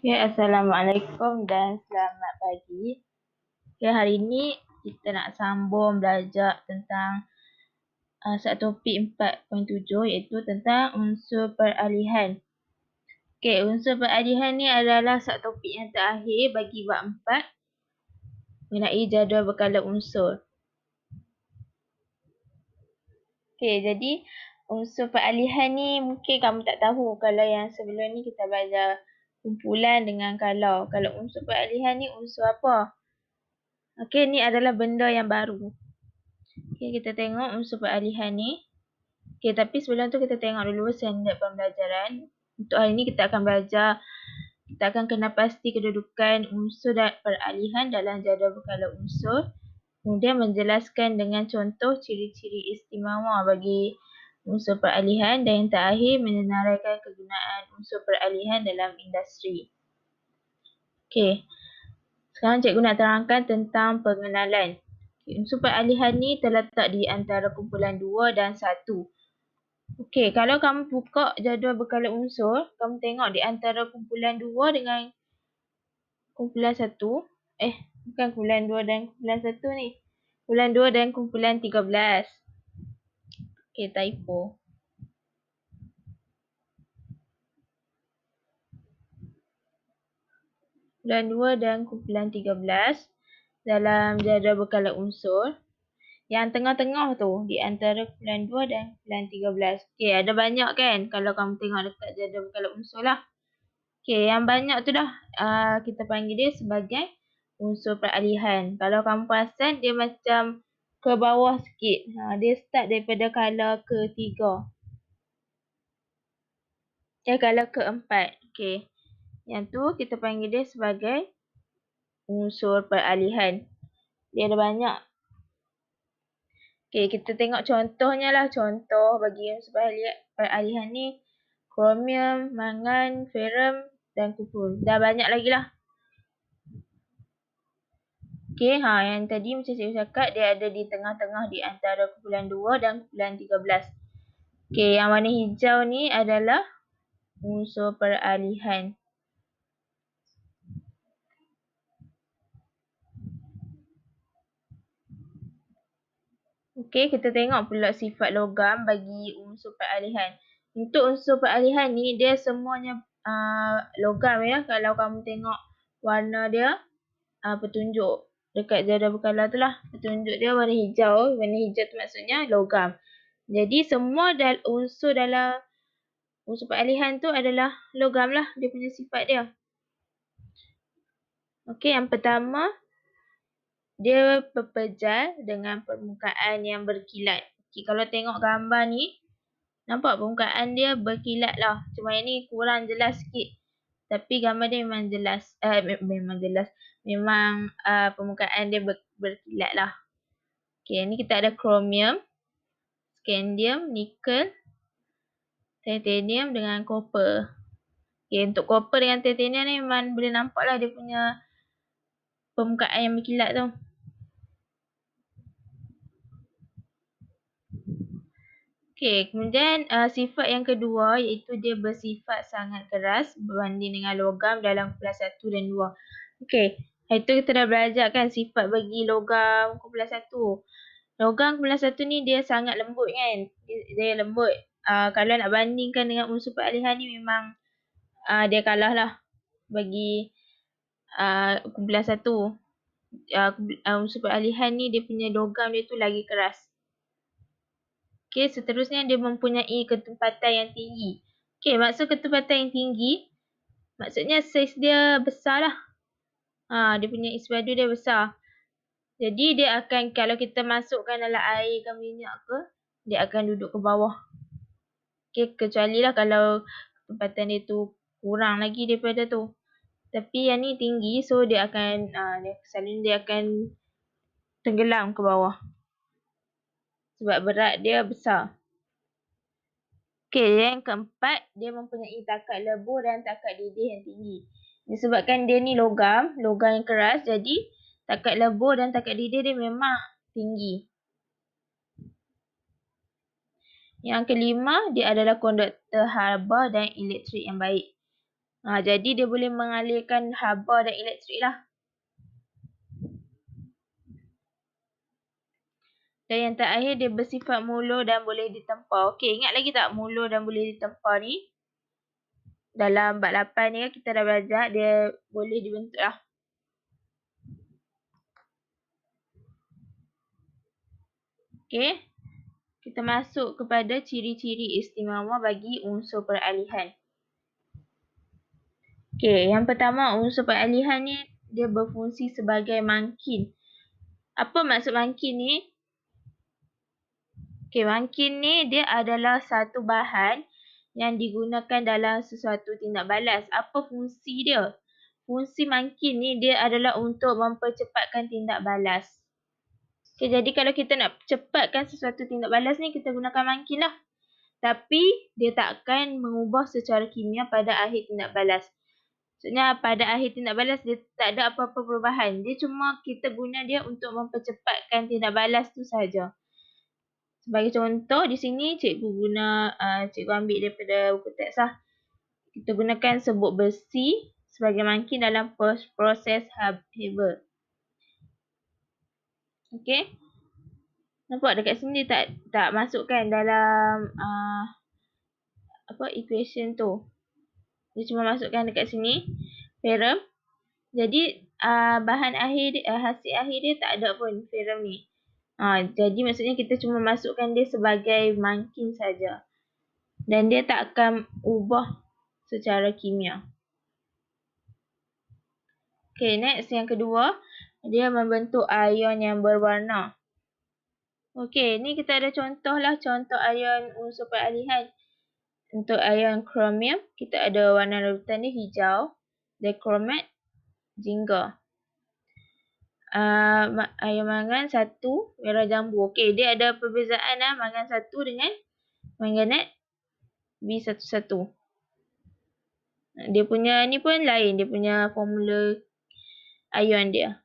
Okay, Assalamualaikum dan selamat pagi. Okay, hari ini kita nak sambung belajar tentang satu topik 4.7 iaitu tentang unsur peralihan. Okay, unsur peralihan ni adalah satu topik yang terakhir bagi bab 4 mengenai jadual berkala unsur. Okay, jadi unsur peralihan ni mungkin kamu tak tahu kalau yang sebelum ni kita belajar kumpulan dengan kalau. Kalau unsur peralihan ni unsur apa? Okey, ni adalah benda yang baru. Okey, kita tengok unsur peralihan ni. Okey, tapi sebelum tu kita tengok dulu standard pembelajaran. Untuk hari ni kita akan belajar, kita akan kenal pasti kedudukan unsur dan peralihan dalam jadual berkala unsur. Kemudian menjelaskan dengan contoh ciri-ciri istimewa bagi unsur peralihan. Dan yang terakhir menyenaraikan kegunaan unsur peralihan dalam industri. Okey. Sekarang cikgu nak terangkan tentang pengenalan. Unsur peralihan ni terletak di antara kumpulan 2 dan 1. Okey, kalau kamu buka jadual berkala unsur, kamu tengok di antara kumpulan 2 dengan kumpulan 1. Bukan kumpulan 2 dan kumpulan 1 ni. Kumpulan 2 dan kumpulan 13. Okey, typo. Kumpulan 2 dan kumpulan 13 dalam jadual berkala unsur. Yang tengah-tengah tu di antara kumpulan 2 dan kumpulan 13. Okey, ada banyak kan kalau kamu tengok dekat jadual berkala unsur lah. Okey, yang banyak tu dah kita panggil dia sebagai unsur peralihan. Kalau kamu perasan dia macam ke bawah sikit. Dia start daripada kala ketiga. Kala keempat. Okey. Yang tu kita panggil dia sebagai unsur peralihan. Dia ada banyak. Okey, kita tengok contohnya lah. Contoh bagi unsur peralihan ni. Kromium, mangan, ferrum dan kupur. Dah banyak lagi lah. Okey, yang tadi macam saya cakap dia ada di tengah-tengah di antara kumpulan 2 dan kumpulan 13. Okey, yang warna hijau ni adalah unsur peralihan. Okey, kita tengok pula sifat logam bagi unsur peralihan. Untuk unsur peralihan ni, dia semuanya logam ya. Kalau kamu tengok warna dia, petunjuk dekat jadual berkala tu lah. Petunjuk dia warna hijau. Warna hijau tu maksudnya logam. Jadi semua unsur dalam unsur peralihan tu adalah logam lah. Dia punya sifat dia. Okey, yang pertama, dia berpejal dengan permukaan yang berkilat. Okay, kalau tengok gambar ni, nampak permukaan dia berkilat lah. Cuma yang ni kurang jelas sikit. Tapi gambar dia memang jelas. Memang jelas. Memang permukaan dia berkilat lah. Okay, ni kita ada kromium, scandium, nikel, titanium dengan copper. Okay, untuk copper dengan titanium ni memang boleh nampak lah dia punya permukaan yang berkilat tu. Okey, kemudian sifat yang kedua iaitu dia bersifat sangat keras berbanding dengan logam dalam kumpulan 1 dan 2. Okey, itu kita dah belajar kan sifat bagi logam kumpulan 1. Logam kumpulan 1 ni dia sangat lembut kan. Dia lembut. Kalau nak bandingkan dengan unsur peralihan ni memang dia kalah lah bagi kumpulan 1. Unsur peralihan ni dia punya logam dia tu lagi keras. Okey, seterusnya dia mempunyai ketempatan yang tinggi. Okey, maksud ketempatan yang tinggi, maksudnya saiz dia besar lah. Dia punya ispadu dia besar. Jadi dia akan, kalau kita masukkan dalam air ke minyak ke, dia akan duduk ke bawah. Okey, kecuali lah kalau ketempatan dia tu kurang lagi daripada tu. Tapi yang ni tinggi, so dia akan, selalunya dia akan tenggelam ke bawah. Sebab berat dia besar. Okey, yang keempat, dia mempunyai takat lebur dan takat didih yang tinggi. Disebabkan dia ni logam yang keras, jadi takat lebur dan takat didih dia memang tinggi. Yang kelima, dia adalah konduktor haba dan elektrik yang baik. Jadi dia boleh mengalirkan haba dan elektrik lah. Dan yang terakhir dia bersifat mulur dan boleh ditempa. Okey, ingat lagi tak mulur dan boleh ditempa ni? Dalam bab 8 ni kita dah belajar dia boleh dibentuk lah. Okey. Kita masuk kepada ciri-ciri istimewa bagi unsur peralihan. Okey, yang pertama unsur peralihan ni dia berfungsi sebagai mangkin. Apa maksud mangkin ni? Okey, mangkin ni dia adalah satu bahan yang digunakan dalam sesuatu tindak balas. Apa fungsi dia? Fungsi mangkin ni dia adalah untuk mempercepatkan tindak balas. Okey, jadi kalau kita nak cepatkan sesuatu tindak balas ni, kita gunakan mangkin lah. Tapi dia takkan mengubah secara kimia pada akhir tindak balas. Maksudnya pada akhir tindak balas dia tak ada apa-apa perubahan. Dia cuma kita guna dia untuk mempercepatkan tindak balas tu saja. Sebagai contoh di sini cikgu ambil daripada buku teks lah. Kita gunakan sebut besi sebagai mangkin dalam proses Haber. Okey. Nampak dekat sini dia tak masukkan dalam equation tu. Dia cuma masukkan dekat sini ferrum. Jadi bahan akhir hasil akhir dia tak ada pun ferrum ni. Jadi maksudnya kita cuma masukkan dia sebagai mangkin saja. Dan dia tak akan ubah secara kimia. Okay, next yang kedua, dia membentuk ion yang berwarna. Okay, ni kita ada contoh lah, contoh ion unsur peralihan. Untuk ion kromium, kita ada warna larutan dia hijau, dikromat, jingga. Ion mangan 1, merah jambu. Okay, dia ada perbezaan lah, mangan 1 dengan manganat B11. Dia punya ni pun lain, dia punya formula ion dia.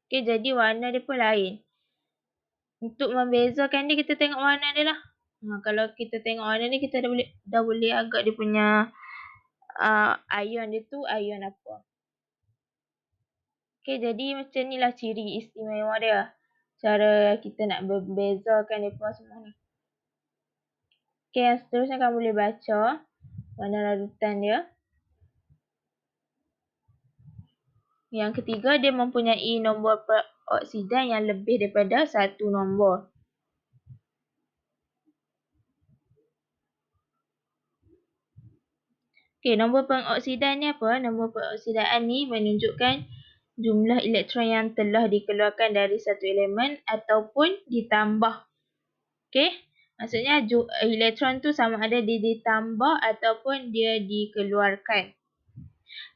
Okay, jadi warna dia pun lain. Untuk membezakan dia, kita tengok warna dia lah. Kalau kita tengok warna ni, kita dah boleh agak dia punya ion dia tu ion apa. Okay, jadi macam ni lah ciri istimewa dia. Cara kita nak membezakan dia pun semua ni. Okay, yang seterusnya kamu boleh baca warna larutan dia. Yang ketiga, dia mempunyai nombor peroksidan yang lebih daripada 1 nombor. Okay, nombor pengoksidan ni apa? Nombor pengoksidaan ni menunjukkan jumlah elektron yang telah dikeluarkan dari satu elemen ataupun ditambah. Okay, maksudnya elektron tu sama ada dia ditambah ataupun dia dikeluarkan.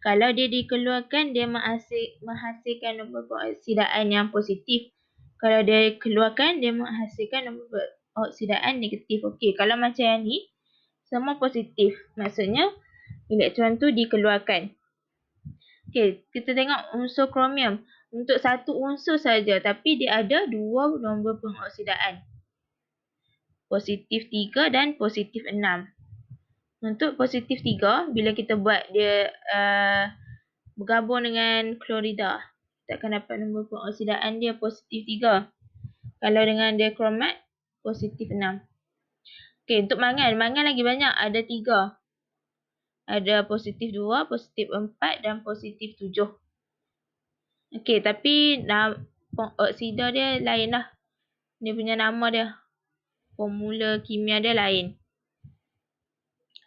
Kalau dia dikeluarkan, dia menghasilkan nombor pengoksidaan yang positif. Kalau dia keluarkan, dia menghasilkan nombor pengoksidaan negatif. Okey, kalau macam yang ni, semua positif. Maksudnya, elektron tu dikeluarkan. Okey, kita tengok unsur kromium. Untuk satu unsur saja, tapi dia ada 2 nombor pengoksidaan. Positif 3 dan positif 6. Untuk positif 3, bila kita buat dia bergabung dengan klorida, kita akan dapat nombor pengoksidaan dia positif 3. Kalau dengan dia kromat, positif 6. Okey, untuk mangan lagi banyak, ada 3. Ada positif 2, positif 4 dan positif 7. Okey, tapi pengoksida dia lain lah. Dia punya nama dia. Formula kimia dia lain.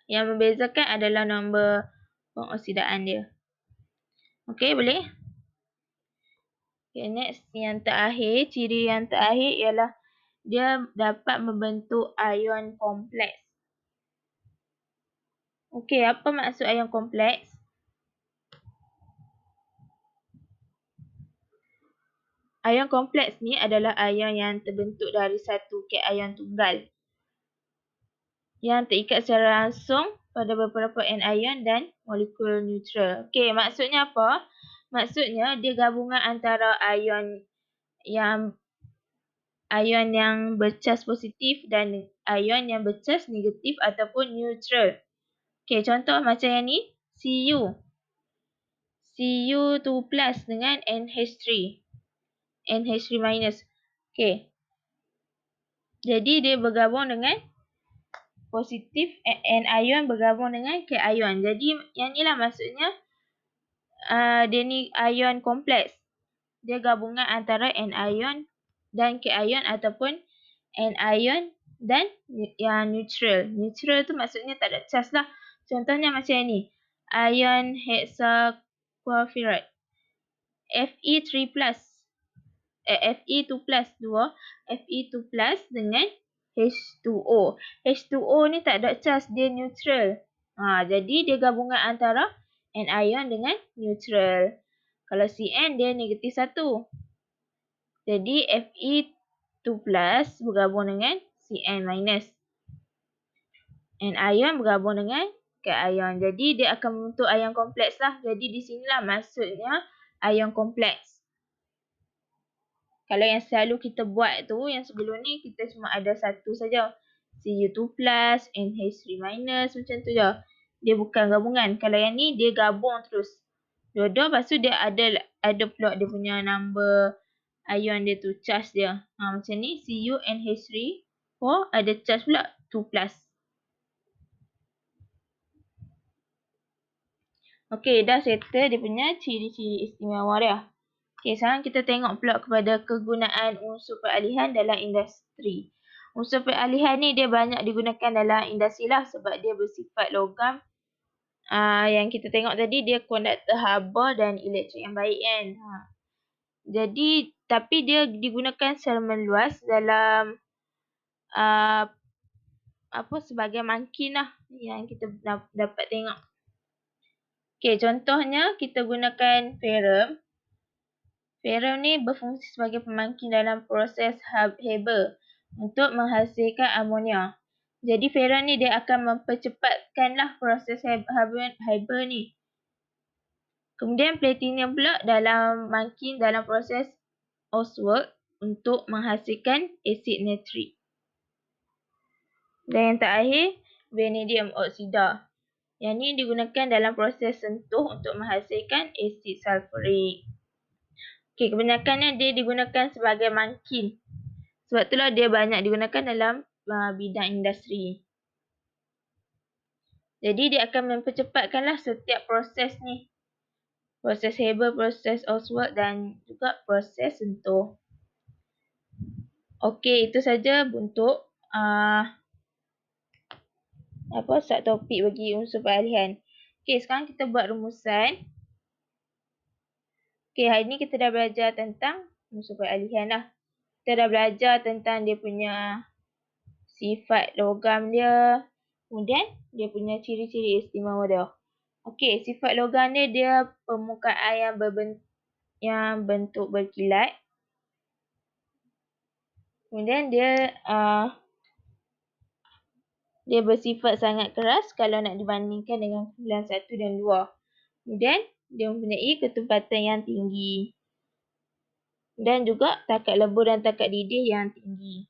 Yang membezakan adalah nombor pengoksidaan dia. Okey, boleh? Okay, next. Yang terakhir, ciri yang terakhir ialah dia dapat membentuk ion kompleks. Okey, apa maksud ion kompleks? Ion kompleks ni adalah ion yang terbentuk dari satu cation tunggal yang terikat secara langsung pada beberapa anion dan molekul neutral. Okey, maksudnya apa? Maksudnya dia gabungan antara ion yang bercas positif dan ion yang bercas negatif ataupun neutral. Okey, contoh macam yang ni, Cu2 plus dengan NH3 minus. Okey. Jadi dia bergabung dengan positif N ion bergabung dengan K ion. Jadi yang ni lah maksudnya dia ni ion kompleks. Dia gabungan antara N ion dan K ion ataupun N ion dan yang neutral. Neutral tu maksudnya tak ada charge lah. Contohnya macam ni. Ion hexaquarfirate Fe3 plus Fe2 plus 2 Fe2 plus dengan H2O. H2O ni tak ada charge, dia neutral. Jadi dia gabungan antara N ion dengan neutral. Kalau Cn dia negatif 1. Jadi Fe2 plus bergabung dengan Cn minus. N ion bergabung dengan K ion. Jadi dia akan membentuk ion kompleks lah. Jadi di sinilah maksudnya ion kompleks. Kalau yang selalu kita buat tu, yang sebelum ni kita cuma ada satu saja. Cu2 plus, NH3 minus, macam tu je. Dia bukan gabungan. Kalau yang ni dia gabung terus. Dua-dua, lepas tu dia ada pula dia punya number ion dia tu, charge dia. Macam ni, Cu NH3 ada charge pula 2 plus. Okey, dah settle dia punya ciri-ciri istimewa dia. Okey, sekarang kita tengok pula kepada kegunaan unsur peralihan dalam industri. Unsur peralihan ni dia banyak digunakan dalam industri lah sebab dia bersifat logam. Yang kita tengok tadi dia konduktor haba dan elektrik yang baik kan. Jadi, tapi dia digunakan secara meluas dalam sebagai mangkin lah yang kita dapat tengok. Okey, contohnya kita gunakan ferrum. Ferrum ni berfungsi sebagai pemangkin dalam proses Haber untuk menghasilkan amonia. Jadi ferrum ni dia akan mempercepatkanlah proses Haber ni. Kemudian platinum pula dalam mangkin dalam proses Ostwald untuk menghasilkan asid nitrik. Dan yang terakhir, vanadium oksida. Yang ni digunakan dalam proses sentuh untuk menghasilkan asid sulfurik. Okey, kebanyakannya dia digunakan sebagai mangkin. Sebab itulah dia banyak digunakan dalam bidang industri. Jadi dia akan mempercepatkanlah setiap proses ni. Proses Haber, proses Ostwald dan juga proses sentuh. Okey, itu saja untuk start topik bagi unsur peralihan. Okey, sekarang kita buat rumusan. Okey, hari ni kita dah belajar tentang unsur peralihan lah. Kita dah belajar tentang dia punya sifat logam dia. Kemudian, dia punya ciri-ciri istimewa dia. Okey, sifat logam dia permukaan yang bentuk berkilat. Kemudian dia bersifat sangat keras kalau nak dibandingkan dengan kumpulan 1 dan 2. Kemudian, dia mempunyai ketepatan yang tinggi. Dan juga takat lebur dan takat didih yang tinggi.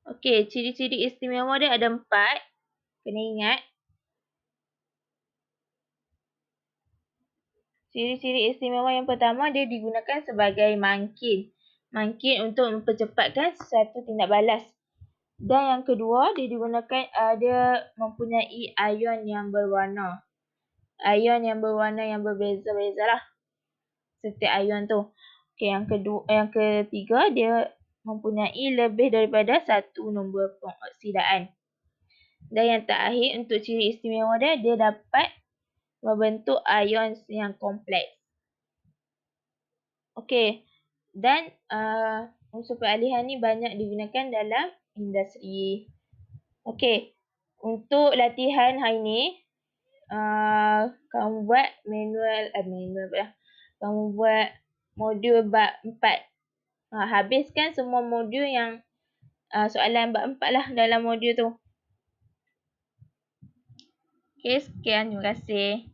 Okey, ciri-ciri istimewa dia ada 4. Kena ingat. Ciri-ciri istimewa yang pertama, dia digunakan sebagai mangkin. Mangkin untuk mempercepatkan satu tindak balas. Dan yang kedua, dia mempunyai ion yang berwarna. Ion yang berwarna yang berbeza-beza lah. Setiap ion tu. Okey, yang ketiga, dia mempunyai lebih daripada satu nombor pengoksidaan. Dan yang terakhir, untuk ciri istimewa dia dapat membentuk ion yang kompleks. Okey, dan unsur peralihan ni banyak digunakan dalam industri. Okey, untuk latihan hari ni, kamu buat kamu buat modul bab 4. Habiskan semua modul yang soalan bab 4 lah dalam modul tu. Okey, sekian. Terima kasih.